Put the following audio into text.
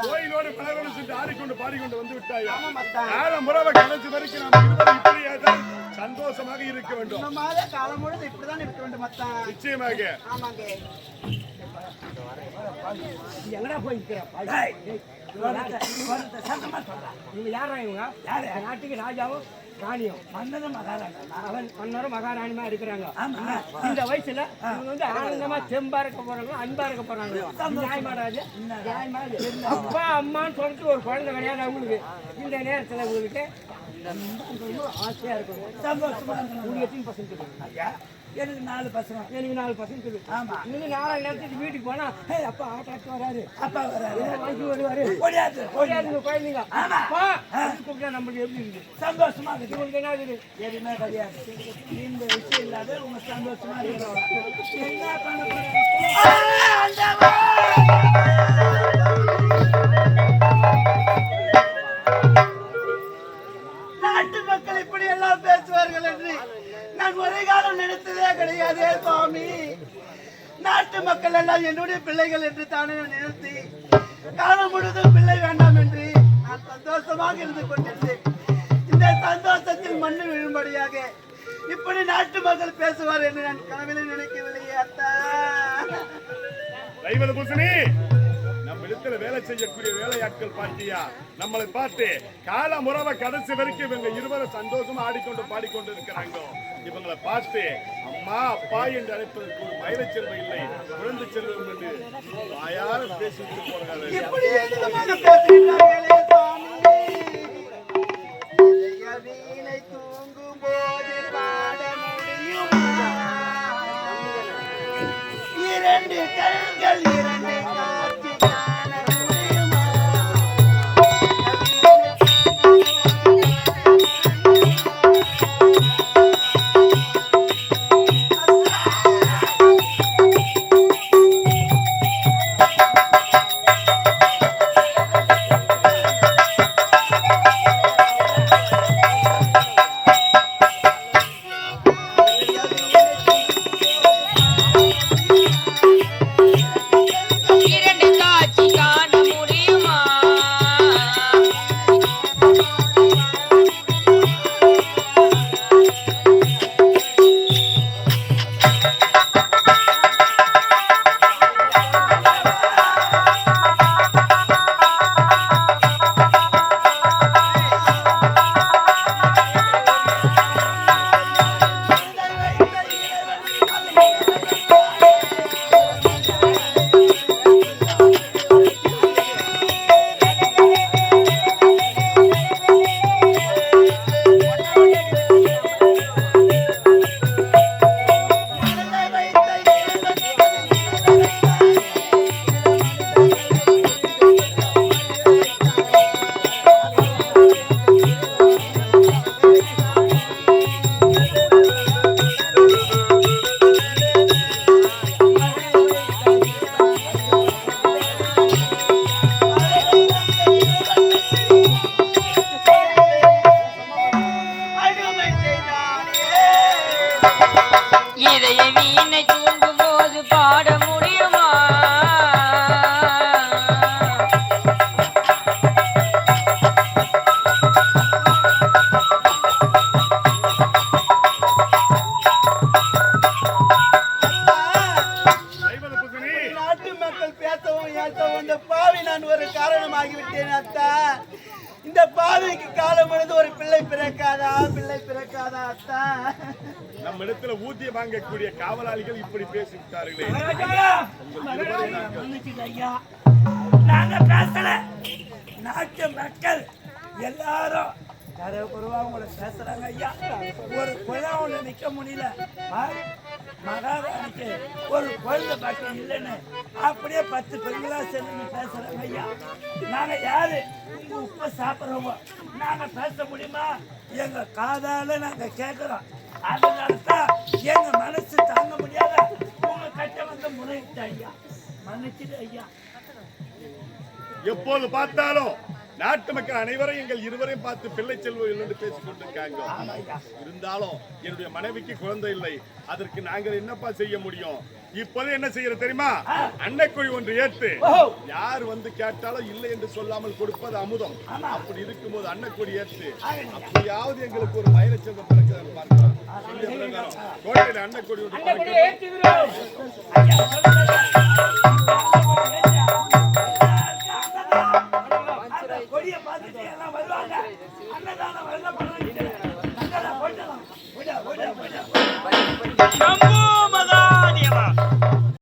கோயிலோடு பலரும் சென்று ஆடிக்கொண்டு பாடிக்கொண்டு வந்து விட்டாயா? காலம் முறவை கடைசி வரைக்கும் நாம் இருவரும் இப்படியே சந்தோஷமாக இருக்க வேண்டும். காலம் முழுது இப்படிதான் இருக்க வேண்டும். நிச்சயமாக. ஆமாங்க. எங்கடா போயிருக்கிறேன்? நாட்டுக்கு ராஜாவும் ராணியும் மன்னரும் மகாராணியுமா இருக்கிறாங்க. இந்த வயசுல இவங்க வந்து ஆனந்தமா தெம்பா இருக்க போறாங்க, அன்பா இருக்க போறாங்க. நியாயமாடாது? அப்பா அம்மான்னு சொல்லிட்டு ஒரு குழந்தை கிடையாது அவங்களுக்கு. இந்த நேரத்துல உங்களுக்கு ஆசையா இருக்கும், சந்தோஷமா இருக்கும். உங்களுக்கு எத்தனை பசங்க? எனக்கு 4 பசங்க. எனக்கு 4 பசங்க இருக்குது. ஆமா. இன்னும் 4 நேரத்துக்கு வீட்டுக்கு போனா அப்பா ஆட்டாட்டு வராரு, அப்பா வராரு, வாங்கி வருவாரு. ஓடியாது குழந்தைங்க. கூப்பிட்டா நம்மளுக்கு எப்படி இருக்குது? சந்தோஷமா இருக்குது. உங்களுக்கு என்ன இருக்குது? எதுவுமே கிடையாது. இந்த விஷயம் இல்லாத உங்க சந்தோஷமா இருக்கிறோம். என்ன பண்ண நாட்டு மக்கள் இப்படி எல்லாம் பேசுவார்கள் என்று நான் ஒரே காலம் நினைத்ததே கிடையாதே சுவாமி. நாட்டு மக்கள் எல்லாம் என்னுடைய பிள்ளைகள் என்று தானே நிறுத்தி காலம் முழுவதும் பிள்ளை வேண்டாம் என்று நான் சந்தோஷமாக இருந்து கொண்டிருந்தேன். இந்த சந்தோஷத்தில் மண்ணு விழும்படியாக இப்படி நாட்டு மக்கள் பேசுவார் என்று நான் கனவிலே நினைக்கவில்லையே அத்தா. நம்ம இடத்துல வேலை செய்யக்கூடிய வேலையாட்கள் பார்த்தியா? நம்மளை பார்த்து கால முறவை கடைசி வரைக்கும் இவங்க இருவரும் சந்தோஷமா ஆடிக்கொண்டு பாடிக்கொண்டு இருக்கிறாங்க. இவங்களை பார்த்து அம்மா அப்பா என்று அழைப்பதற்கு ஒரு மயிலை செல்வம் இல்லை, குழந்தை செல்வம் என்று வாயார பேசிட்டு போறாங்க. இரண்டு கண்கள் இரண்டு இந்த பாவிக்கு காலம் பொழுது ஒரு பிள்ளை பிறக்காதா அத்தா? நம்ம இடத்துல ஊதியம் வாங்கக்கூடிய காவலாளிகள் இப்படி பேசிவிட்டார்களே. நாங்க பேசல, நாட்டு மக்கள் எல்லாரும் உங்களை பேசுறாங்க ஐயா. ஒரு குழந்தை ஒண்ணு நிக்க முடியல, மகாராணிக்கு ஒரு குழந்தை பாக்கியம் இல்லைன்னு அப்படியே 10 பெண்களா சேர்ந்து பேசுறாங்க ஐயா. நாங்க யாரு? உங்க உப்ப சாப்பிடுறவங்க. நாங்க பேச முடியுமா? எங்க காதால நாங்க கேட்கிறோம். அதனாலதான் எங்க மனசு தாங்க முடியாத உங்க கட்ட வந்து முறையிட்ட ஐயா. மன்னிச்சிடு ஐயா. எப்போது பார்த்தாலும் நாட்டு மக்கள் அனைவரும் எங்கள் இருவரையும் பார்த்து பிள்ளை செல்வம் என்று பேசிக் கொண்டிருக்காங்க. இருந்தாலும் என்னுடைய மனைவிக்கு குழந்தை இல்லை. அதற்கு நாங்கள் என்னப்பா செய்ய முடியும்? இப்போது என்ன செய்யற தெரியுமா? அன்னைக்குழி ஒன்று ஏத்து யார் வந்து கேட்டாலும் இல்லை என்று சொல்லாமல் கொடுப்பது அமுதம். அப்படி இருக்கும்போது அன்னைக்குழி ஏத்து அப்படியாவது எங்களுக்கு ஒரு மயிலச்செல்வம் பிறகு பார்க்கலாம். கோட்டையில அன்னைக்குழி கொடியை பார்த்துட்டு எல்லாம் வருவாங்க. அன்னதானம் எல்லாம் பண்ணுவாங்க. போயிடலாம்.